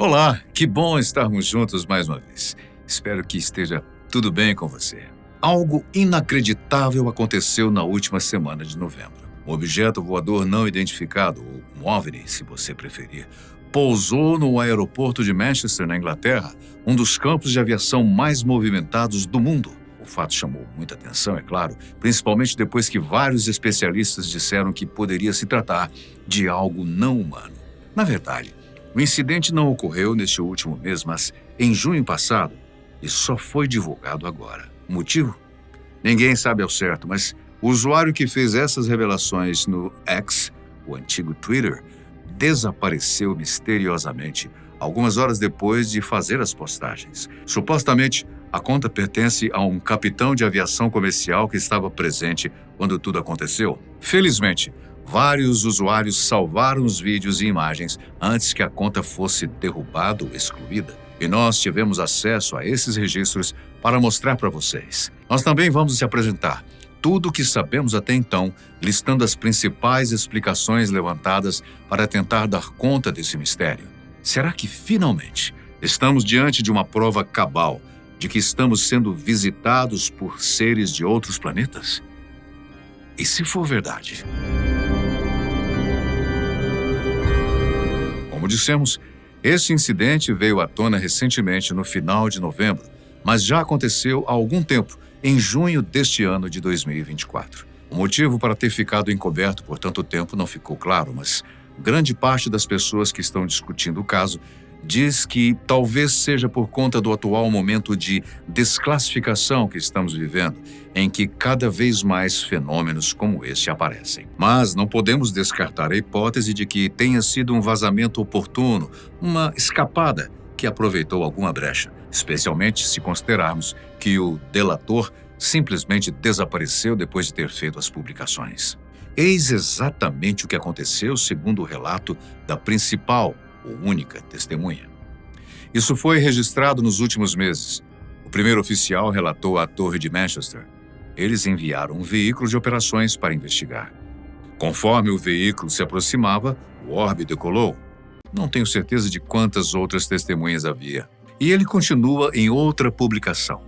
Olá, que bom estarmos juntos mais uma vez. Espero que esteja tudo bem com você. Algo inacreditável aconteceu na última semana de novembro. Um objeto voador não identificado, ou um OVNI, se você preferir, pousou no aeroporto de Manchester, na Inglaterra, um dos campos de aviação mais movimentados do mundo. O fato chamou muita atenção, é claro, principalmente depois que vários especialistas disseram que poderia se tratar de algo não humano. Na verdade, o incidente não ocorreu neste último mês, mas em junho passado, e só foi divulgado agora. O motivo? Ninguém sabe ao certo, mas o usuário que fez essas revelações no X, o antigo Twitter, desapareceu misteriosamente algumas horas depois de fazer as postagens. Supostamente, a conta pertence a um capitão de aviação comercial que estava presente quando tudo aconteceu. Felizmente, vários usuários salvaram os vídeos e imagens antes que a conta fosse derrubada ou excluída. E nós tivemos acesso a esses registros para mostrar para vocês. Nós também vamos te apresentar tudo o que sabemos até então, listando as principais explicações levantadas para tentar dar conta desse mistério. Será que finalmente estamos diante de uma prova cabal de que estamos sendo visitados por seres de outros planetas? E se for verdade? Como dissemos, esse incidente veio à tona recentemente no final de novembro, mas já aconteceu há algum tempo, em junho deste ano de 2024. O motivo para ter ficado encoberto por tanto tempo não ficou claro, mas grande parte das pessoas que estão discutindo o caso diz que talvez seja por conta do atual momento de desclassificação que estamos vivendo, em que cada vez mais fenômenos como este aparecem. Mas não podemos descartar a hipótese de que tenha sido um vazamento oportuno, uma escapada que aproveitou alguma brecha, especialmente se considerarmos que o delator simplesmente desapareceu depois de ter feito as publicações. Eis exatamente o que aconteceu segundo o relato da principal ou única testemunha. Isso foi registrado nos últimos meses. O primeiro oficial relatou à Torre de Manchester. Eles enviaram um veículo de operações para investigar. Conforme o veículo se aproximava, o orbe decolou. Não tenho certeza de quantas outras testemunhas havia. E ele continua em outra publicação.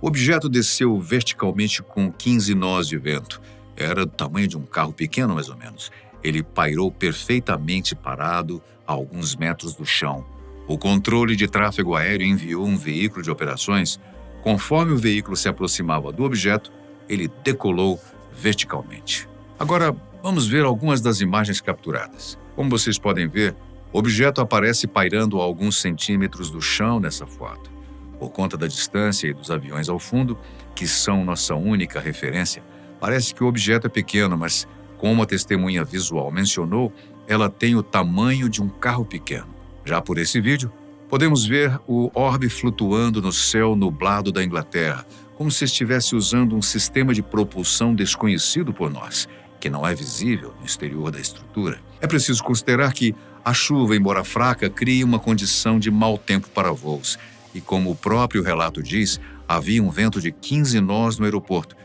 O objeto desceu verticalmente com 15 nós de vento. Era do tamanho de um carro pequeno, mais ou menos. Ele pairou perfeitamente parado a alguns metros do chão. O controle de tráfego aéreo enviou um veículo de operações. Conforme o veículo se aproximava do objeto, ele decolou verticalmente. Agora, vamos ver algumas das imagens capturadas. Como vocês podem ver, o objeto aparece pairando a alguns centímetros do chão nessa foto. Por conta da distância e dos aviões ao fundo, que são nossa única referência, parece que o objeto é pequeno, mas, como a testemunha visual mencionou, ela tem o tamanho de um carro pequeno. Já por esse vídeo, podemos ver o orbe flutuando no céu nublado da Inglaterra, como se estivesse usando um sistema de propulsão desconhecido por nós, que não é visível no exterior da estrutura. É preciso considerar que a chuva, embora fraca, cria uma condição de mau tempo para voos. E como o próprio relato diz, havia um vento de 15 nós no aeroporto,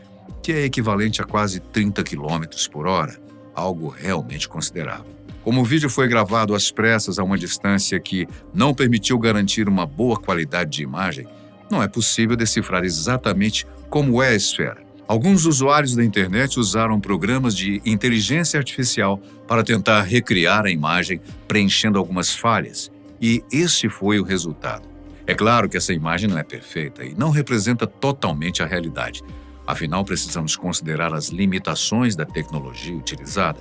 que é equivalente a quase 30 km por hora, algo realmente considerável. Como o vídeo foi gravado às pressas a uma distância que não permitiu garantir uma boa qualidade de imagem, não é possível decifrar exatamente como é a esfera. Alguns usuários da internet usaram programas de inteligência artificial para tentar recriar a imagem, preenchendo algumas falhas, e este foi o resultado. É claro que essa imagem não é perfeita e não representa totalmente a realidade. Afinal, precisamos considerar as limitações da tecnologia utilizada.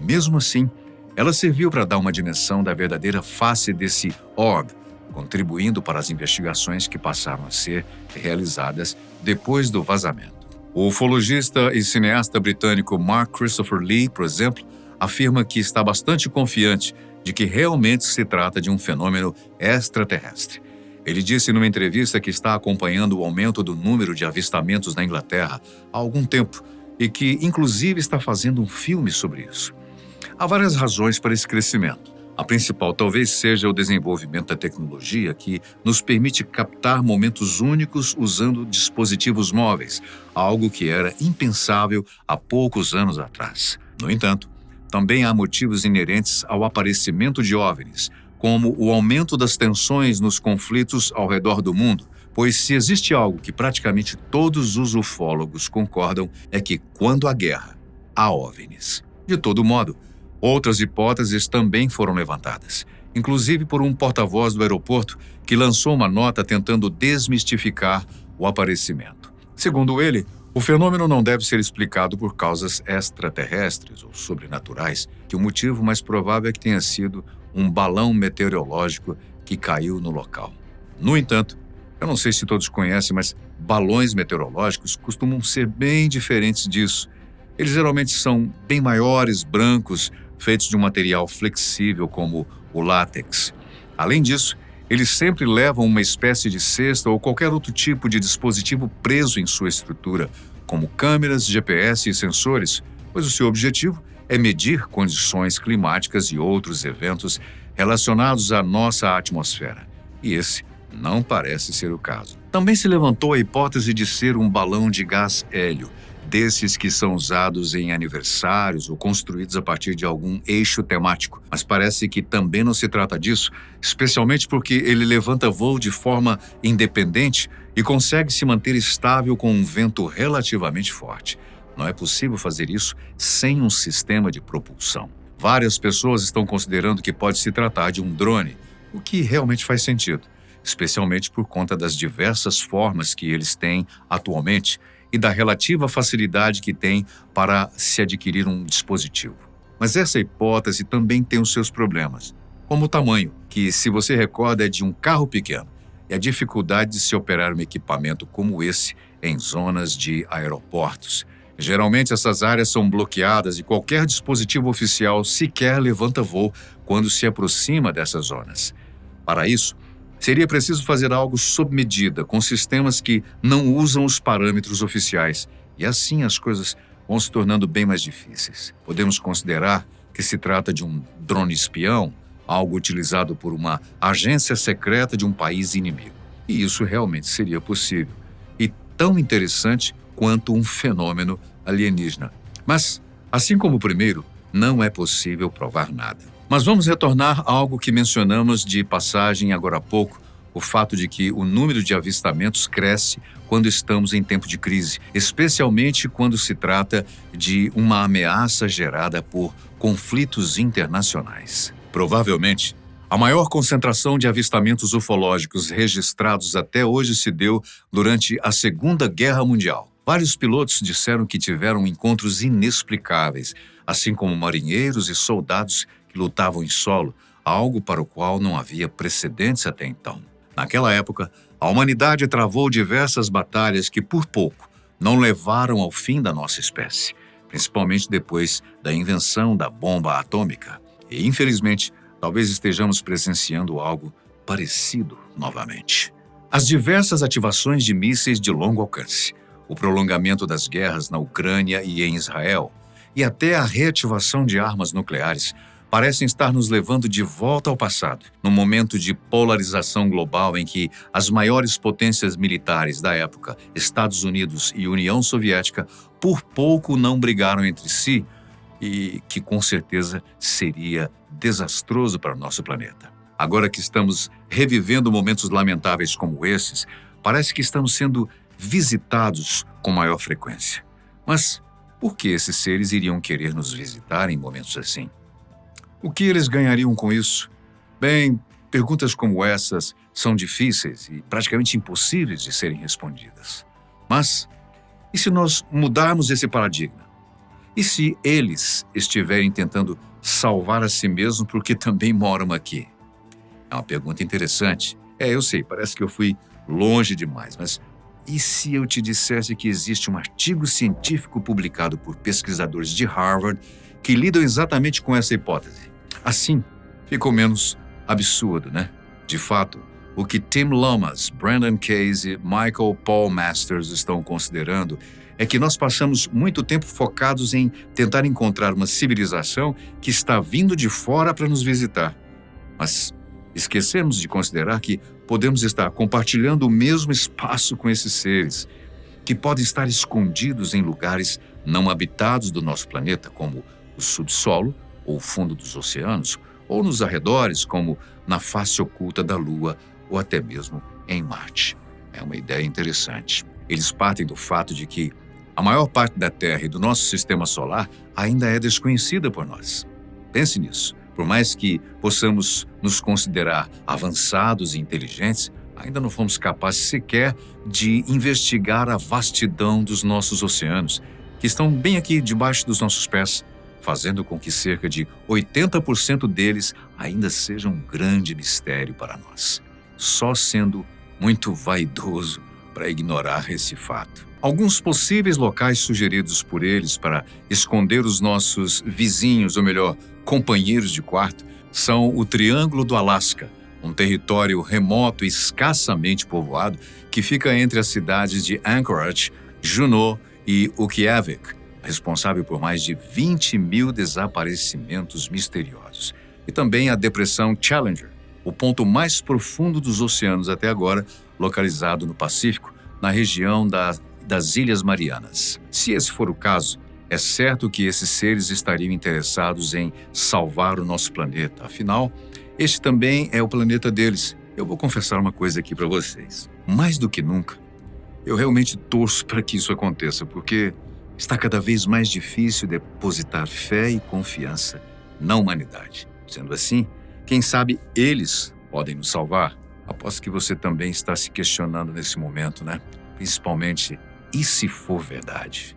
Mesmo assim, ela serviu para dar uma dimensão da verdadeira face desse orbe, contribuindo para as investigações que passaram a ser realizadas depois do vazamento. O ufologista e cineasta britânico Mark Christopher Lee, por exemplo, afirma que está bastante confiante de que realmente se trata de um fenômeno extraterrestre. Ele disse numa entrevista que está acompanhando o aumento do número de avistamentos na Inglaterra há algum tempo e que, inclusive, está fazendo um filme sobre isso. Há várias razões para esse crescimento. A principal talvez seja o desenvolvimento da tecnologia que nos permite captar momentos únicos usando dispositivos móveis, algo que era impensável há poucos anos atrás. No entanto, também há motivos inerentes ao aparecimento de OVNIs, como o aumento das tensões nos conflitos ao redor do mundo, pois se existe algo que praticamente todos os ufólogos concordam é que quando há guerra, há OVNIs. De todo modo, outras hipóteses também foram levantadas, inclusive por um porta-voz do aeroporto que lançou uma nota tentando desmistificar o aparecimento. Segundo ele, o fenômeno não deve ser explicado por causas extraterrestres ou sobrenaturais, que o motivo mais provável é que tenha sido um balão meteorológico que caiu no local. No entanto, eu não sei se todos conhecem, mas balões meteorológicos costumam ser bem diferentes disso. Eles geralmente são bem maiores, brancos, feitos de um material flexível como o látex. Além disso, eles sempre levam uma espécie de cesta ou qualquer outro tipo de dispositivo preso em sua estrutura, como câmeras, GPS e sensores, pois o seu objetivo é medir condições climáticas e outros eventos relacionados à nossa atmosfera. E esse não parece ser o caso. Também se levantou a hipótese de ser um balão de gás hélio, desses que são usados em aniversários ou construídos a partir de algum eixo temático. Mas parece que também não se trata disso, especialmente porque ele levanta voo de forma independente e consegue se manter estável com um vento relativamente forte. Não é possível fazer isso sem um sistema de propulsão. Várias pessoas estão considerando que pode se tratar de um drone, o que realmente faz sentido, especialmente por conta das diversas formas que eles têm atualmente e da relativa facilidade que tem para se adquirir um dispositivo. Mas essa hipótese também tem os seus problemas, como o tamanho, que, se você recorda, é de um carro pequeno, e a dificuldade de se operar um equipamento como esse em zonas de aeroportos. Geralmente essas áreas são bloqueadas e qualquer dispositivo oficial sequer levanta voo quando se aproxima dessas zonas. Para isso, seria preciso fazer algo sob medida, com sistemas que não usam os parâmetros oficiais, e assim as coisas vão se tornando bem mais difíceis. Podemos considerar que se trata de um drone espião, algo utilizado por uma agência secreta de um país inimigo. E isso realmente seria possível, e tão interessante quanto um fenômeno alienígena. Mas, assim como o primeiro, não é possível provar nada. Mas vamos retornar a algo que mencionamos de passagem agora há pouco, o fato de que o número de avistamentos cresce quando estamos em tempo de crise, especialmente quando se trata de uma ameaça gerada por conflitos internacionais. Provavelmente, a maior concentração de avistamentos ufológicos registrados até hoje se deu durante a Segunda Guerra Mundial. Vários pilotos disseram que tiveram encontros inexplicáveis, assim como marinheiros e soldados que lutavam em solo, algo para o qual não havia precedentes até então. Naquela época, a humanidade travou diversas batalhas que, por pouco, não levaram ao fim da nossa espécie, principalmente depois da invenção da bomba atômica. E, infelizmente, talvez estejamos presenciando algo parecido novamente. As diversas ativações de mísseis de longo alcance, o prolongamento das guerras na Ucrânia e em Israel, e até a reativação de armas nucleares parecem estar nos levando de volta ao passado, num momento de polarização global em que as maiores potências militares da época, Estados Unidos e União Soviética, por pouco não brigaram entre si e que com certeza seria desastroso para o nosso planeta. Agora que estamos revivendo momentos lamentáveis como esses, parece que estamos sendo visitados com maior frequência. Mas por que esses seres iriam querer nos visitar em momentos assim? O que eles ganhariam com isso? Bem, perguntas como essas são difíceis e praticamente impossíveis de serem respondidas. Mas, e se nós mudarmos esse paradigma? E se eles estiverem tentando salvar a si mesmos porque também moram aqui? É uma pergunta interessante. Eu sei, parece que eu fui longe demais, mas e se eu te dissesse que existe um artigo científico publicado por pesquisadores de Harvard que lidam exatamente com essa hipótese? Assim, ficou menos absurdo, né? De fato, o que Tim Lomas, Brandon Casey, Michael Paul Masters estão considerando é que nós passamos muito tempo focados em tentar encontrar uma civilização que está vindo de fora para nos visitar. Mas esquecemos de considerar que podemos estar compartilhando o mesmo espaço com esses seres, que podem estar escondidos em lugares não habitados do nosso planeta, como o subsolo ou o fundo dos oceanos, ou nos arredores, como na face oculta da Lua ou até mesmo em Marte. É uma ideia interessante. Eles partem do fato de que a maior parte da Terra e do nosso sistema solar ainda é desconhecida por nós. Pense nisso. Por mais que possamos nos considerar avançados e inteligentes, ainda não fomos capazes sequer de investigar a vastidão dos nossos oceanos, que estão bem aqui debaixo dos nossos pés, fazendo com que cerca de 80% deles ainda sejam um grande mistério para nós. Só sendo muito vaidoso para ignorar esse fato. Alguns possíveis locais sugeridos por eles para esconder os nossos vizinhos, ou melhor, companheiros de quarto, são o Triângulo do Alasca, um território remoto e escassamente povoado que fica entre as cidades de Anchorage, Juneau e Utqiagvik, responsável por mais de 20 mil desaparecimentos misteriosos. E também a Depressão Challenger, o ponto mais profundo dos oceanos até agora, localizado no Pacífico, na região das Ilhas Marianas. Se esse for o caso, é certo que esses seres estariam interessados em salvar o nosso planeta. Afinal, este também é o planeta deles. Eu vou confessar uma coisa aqui para vocês. Mais do que nunca, eu realmente torço para que isso aconteça, porque está cada vez mais difícil depositar fé e confiança na humanidade. Sendo assim, quem sabe eles podem nos salvar? Aposto que você também está se questionando nesse momento, né? Principalmente, e se for verdade?